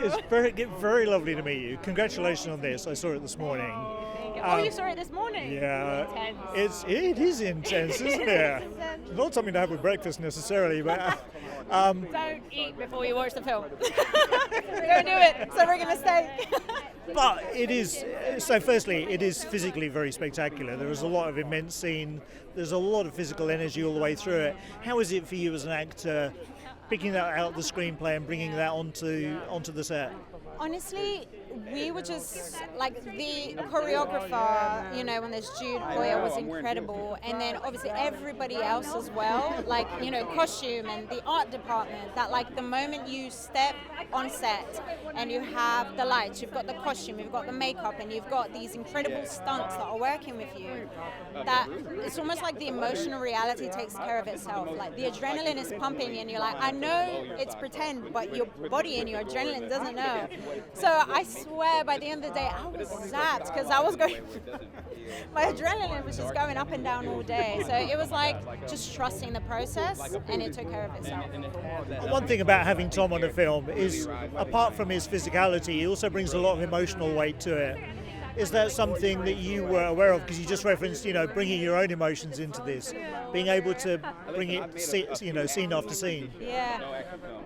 It's very lovely to meet you. Congratulations on this. I saw it this morning. You saw it this morning? Yeah. Intense. It is intense, isn't it? Not something to have with breakfast necessarily, but... Don't eat before you watch the film. Don't do it. It's a big mistake. But it is, so firstly, it is physically very spectacular. There is a lot of immense scene. There's a lot of physical energy all the way through it. How is it for you as an actor, picking that out of the screenplay and bringing that onto the set? Honestly, we were just like the choreographer, when there's Jude Boyer was incredible, and then obviously everybody else as well, like costume and the art department, that like the moment you step on set and you have the lights, you've got the costume, you've got the makeup, and you've got these incredible stunts that are working with you, that it's almost like the emotional reality takes care of itself. Like the adrenaline is pumping and you're like, I know it's pretend, but your body and your adrenaline doesn't know. So I swear by the end of the day I was zapped because I was going my adrenaline was just going up and down all day. So it was like just trusting the process, and it took care of itself. One thing about having Tom on a film is, apart from his physicality, he also brings a lot of emotional weight to it. Is that something that you were aware of? Because you just referenced, bringing your own emotions into this, being able to bring it, scene after scene. Yeah,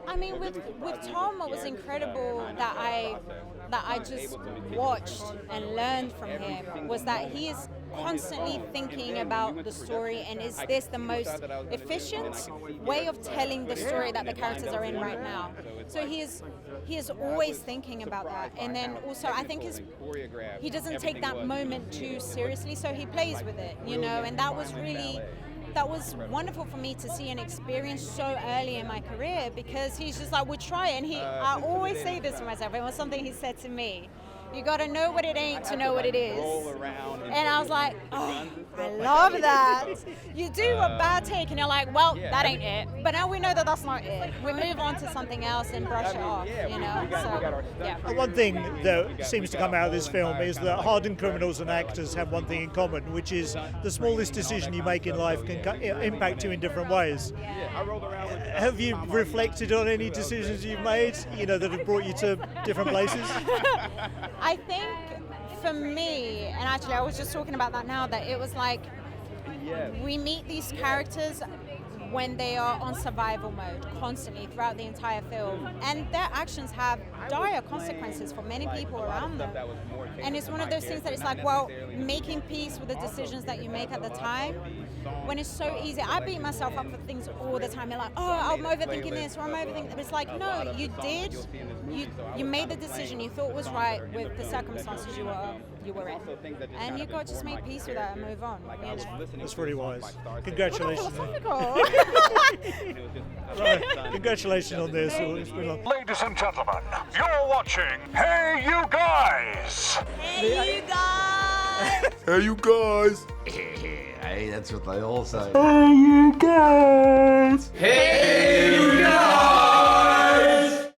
I mean, with Tom, what was incredible that I just watched and learned from him was that he is constantly thinking about the story, and is this the most efficient way of telling the story that the characters are in right now? So he is always thinking about that. And then also I think he doesn't take that moment too seriously, so he plays with it, and that was wonderful for me to see and experience so early in my career, because he's just like, we'll try it. And I always say this to myself, it was something he said to me. You gotta know what it ain't to know what it is. And I was like, oh, I love that. You do a bad take and you're like, well, that ain't it. But now we know that that's not it. We move on to something else and brush it off, So, yeah. One thing that seems to come out of this film is that hardened criminals and actors have one thing in common, which is the smallest decision you make in life can impact you in different ways. Have you reflected on any decisions you've made, that have brought you to different places? I think for me, and actually I was just talking about that now, that it was like we meet these characters when they are on survival mode constantly throughout the entire film, and their actions have dire consequences for many people around them. And it's one of those things that it's like, well, making peace with the decisions that you make at the time, when it's so easy. I beat myself up for things all the time. You're like, oh, I'm overthinking this, or I'm overthinking that. It's like, no, you did. You made the decision you thought was right with the circumstances you were in, and you got to just make peace with that and move on. That's pretty wise. Congratulations. Right. Congratulations on this. Ladies and gentlemen, you're watching Hey You Guys! Hey, you guys! Hey, you guys! Hey, that's what they all say. Hey, you guys! Hey, you guys!